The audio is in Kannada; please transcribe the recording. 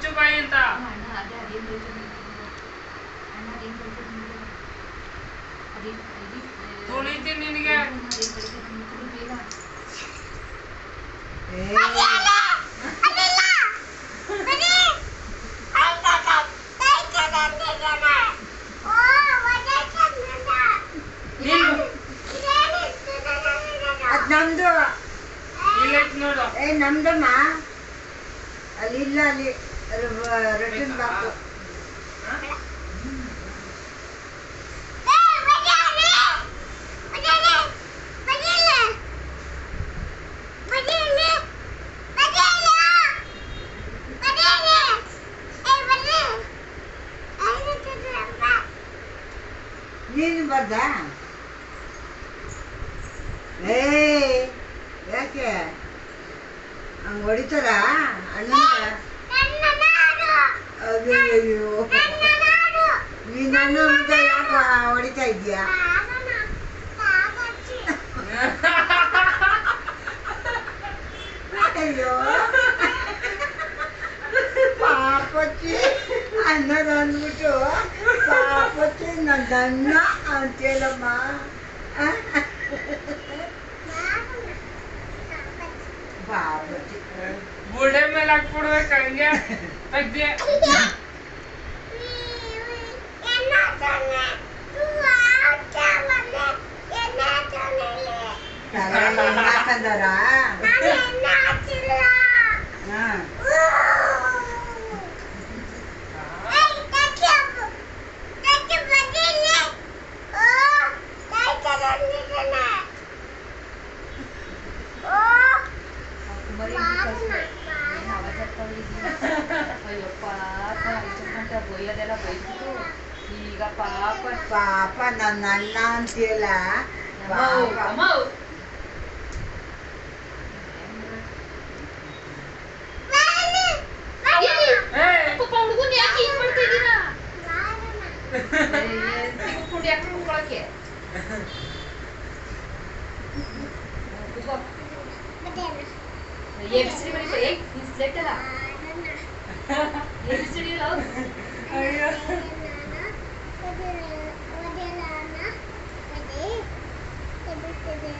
ಮುಚ್ಚು ಬಾಯಿ ಅಂತ. ತುಳಿತೀನಿ ನಿನಗೆ. ನಮ್ದು ನೋಡು ನಮ್ದಮ್ಮ ಅಲ್ಲಿ ಇಲ್ಲ, ಅಲ್ಲಿ ರಿಟರ್ನ್ ಬಾಕ್ಸು. ನೀನು ಬರ್ದ ಯಾಕೆ ಹಂಗೆ ಹೊಡಿತಾರ ಅಣ್ಣ? ಅಯ್ಯೋ ನೀನು ನನ್ನ ಮುಂದೆ ಯಾಕೆ ಹೊಡಿತಾ ಇದೀಯಾ? ಅಯ್ಯೋ ಪಾಪಚ್ಚಿ ಅನ್ನದ ಅಂದ್ಬಿಟ್ಟು ಪಾಪಚ್ಚಿ ನನ್ನ ಅಂತೇಳಮ್ಮ. ಪಾಪಚ್ಚಿ ಬುಡೆ ಮೇಲೆ ಹಾಕ್ಬಿಡ್ಬೇಕು ಹಂಗೆ ತೆಗ್ದೆ. ಹಾಕಂದಾರ ಈಗ ಪಾಪ ಪಾಪ ನನ್ನ ಅಣ್ಣ ಅಂತೀಯಲ್ಲ. ಹುಡುಗನ್ ಯಾಕೆ ಹಿಂಗ್ ಮಾಡ್ತಾ ಇದ್ದೀರಾ? ಕುತ್ಕೊಂಡು ಯಾಕೆ ಕುತ್ಕೊಳಕ್ಕೆ? ಎಬಿಸಿಡಿ ಬರೀ ಸ್ಲೇಟ್ ಅಲ್ಲ, ಎಬಿಸಿಡಿ ಅಲ್ಲ. ಅಯ್ಯೋ What